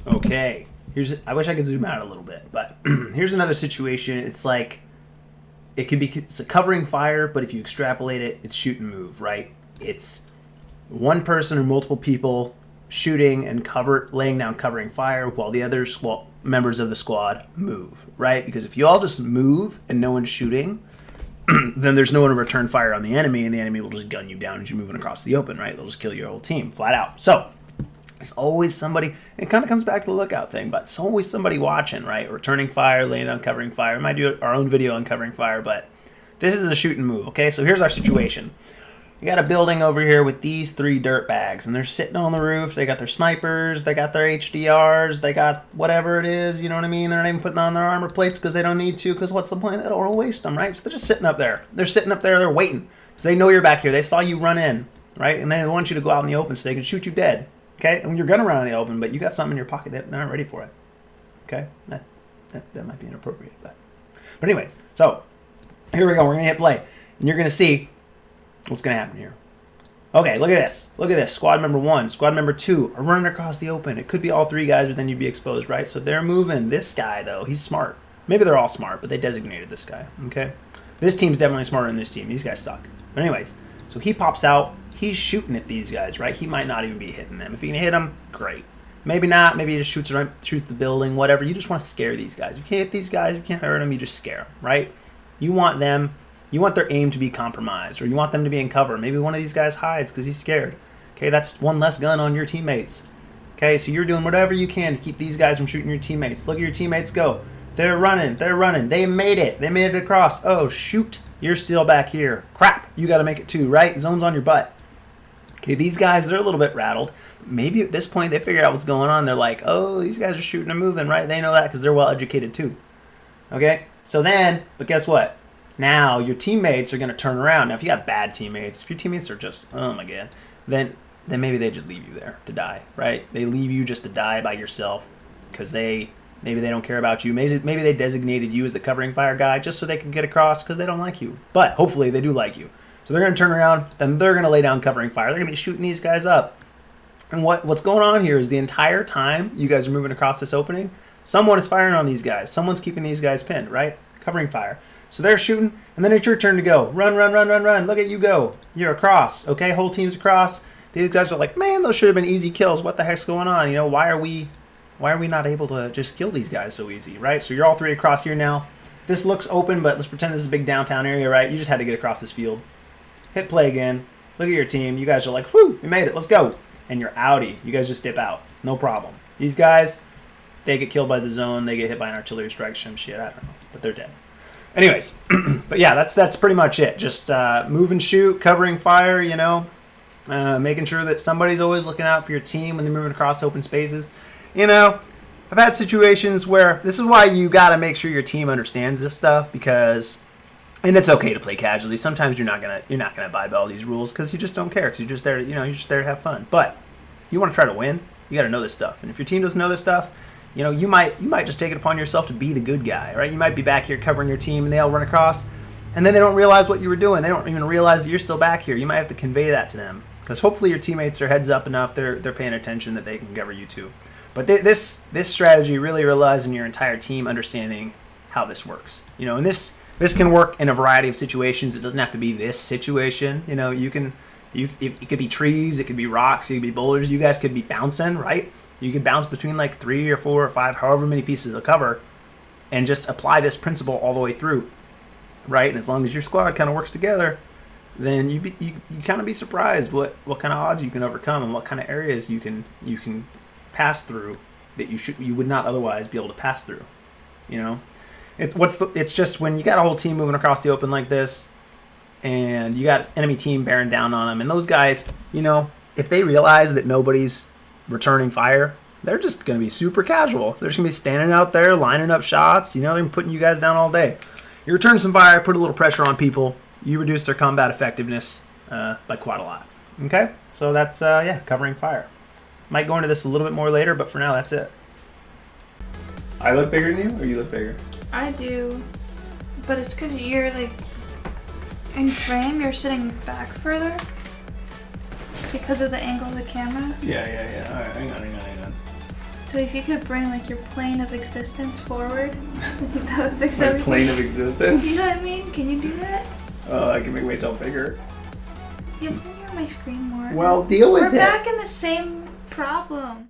Okay. I wish I could zoom out a little bit, but here's another situation. It's like it's a covering fire, but if you extrapolate it, it's shoot and move, right? It's one person or multiple people shooting and laying down covering fire while the other members of the squad move, right? Because if you all just move and no one's shooting, then there's no one to return fire on the enemy, and the enemy will just gun you down as you're moving across the open, right? They'll just kill your whole team flat out. So there's always somebody. It kind of comes back to the lookout thing, but it's always somebody watching, right? Returning fire, laying down covering fire. We might do our own video on covering fire, but this is a shoot and move, okay? So here's our situation. You got a building over here with these 3 dirt bags, and they're sitting on the roof. They got their snipers, they got their HDRs, they got whatever it is, you know what I mean? They're not even putting on their armor plates because they don't need to, because what's the point? They don't want to waste them, right? So they're just sitting up there. They're sitting up there, they're waiting, because they know you're back here. They saw you run in, right? And they want you to go out in the open so they can shoot you dead, okay? And you're going to run in the open, but you got something in your pocket that they're not ready for it, okay? That might be inappropriate, but anyways, so here we go. We're going to hit play, and you're going to see what's going to happen here. Okay, look at this. Look at this. Squad member 1, squad member 2 are running across the open. It could be all 3 guys, but then you'd be exposed, right? So they're moving. This guy, though, he's smart. Maybe they're all smart, but they designated this guy, okay? This team's definitely smarter than this team. These guys suck. But anyways, so he pops out. He's shooting at these guys, right? He might not even be hitting them. If he can hit them, great. Maybe not. Maybe he just shoots the building, whatever. You just want to scare these guys. You can't hit these guys. You can't hurt them. You just scare them, right? You want their aim to be compromised, or you want them to be in cover. Maybe one of these guys hides because he's scared. Okay, that's one less gun on your teammates. Okay, so you're doing whatever you can to keep these guys from shooting your teammates. Look at your teammates go. They're running. They made it. They made it across. Oh, shoot. You're still back here. Crap. You got to make it too, right? Zone's on your butt. Okay, these guys, they're a little bit rattled. Maybe at this point they figured out what's going on. They're like, oh, these guys are shooting and moving, right? They know that because they're well educated too. Okay, so then, but guess what? Now your teammates are going to turn around. Now, if you got bad teammates, if your teammates are just, oh my god, then maybe they just leave you there to die, right? They leave you just to die by yourself because maybe they don't care about you. Maybe they designated you as the covering fire guy just so they can get across because they don't like you. But hopefully they do like you. So they're going to turn around, then they're going to lay down covering fire. They're going to be shooting these guys up. And what's going on here is the entire time you guys are moving across this opening, someone is firing on these guys. Someone's keeping these guys pinned, right? Covering fire. So they're shooting, and then it's your turn to go. Run. Look at you go. You're across, okay? Whole team's across. These guys are like, man, those should have been easy kills. What the heck's going on? You know, why are we not able to just kill these guys so easy, right? So you're all 3 across here now. This looks open, but let's pretend this is a big downtown area, right? You just had to get across this field. Hit play again. Look at your team. You guys are like, whoo, we made it. Let's go. And you're outie. You guys just dip out. No problem. These guys, they get killed by the zone. They get hit by an artillery strike, some shit. I don't know. But they're dead. Anyways, but yeah, that's pretty much it. Just move and shoot, covering fire, you know, making sure that somebody's always looking out for your team when they're moving across open spaces. You know, I've had situations where this is why you got to make sure your team understands this stuff because, and it's okay to play casually. Sometimes you're not gonna abide by all these rules because you just don't care because you're just there to have fun. But you want to try to win, you got to know this stuff. And if your team doesn't know this stuff, you know, you might just take it upon yourself to be the good guy, right? You might be back here covering your team, and they all run across, and then they don't realize what you were doing. They don't even realize that you're still back here. You might have to convey that to them, because hopefully your teammates are heads up enough. They're paying attention that they can cover you too. But this strategy really relies on your entire team understanding how this works. You know, and this can work in a variety of situations. It doesn't have to be this situation. You know, it could be trees, it could be rocks, it could be boulders. You guys could be bouncing, right? You can bounce between like 3 or 4 or 5, however many pieces of cover, and just apply this principle all the way through, right? And as long as your squad kind of works together, then you kind of be surprised what kind of odds you can overcome and what kind of areas you can pass through that you would not otherwise be able to pass through. You know, it's just when you got a whole team moving across the open like this, and you got enemy team bearing down on them, and those guys, you know, if they realize that nobody's returning fire, they're just going to be super casual. They're just going to be standing out there lining up shots. You know, they're putting you guys down all day. You return some fire, put a little pressure on people, you reduce their combat effectiveness by quite a lot. Okay, so that's covering fire. Might go into this a little bit more later, but for now that's it. I look bigger than you, or you look bigger? I do, but it's because you're like in frame, you're sitting back further. Because of the angle of the camera? Yeah. Alright, hang on. So if you could bring like your plane of existence forward, I think that would fix My everything. plane of existence? You know what I mean? Can you do that? Oh, I can make myself bigger. Yeah, but then you're on my screen more. Well, deal with We're it. back in the same problem.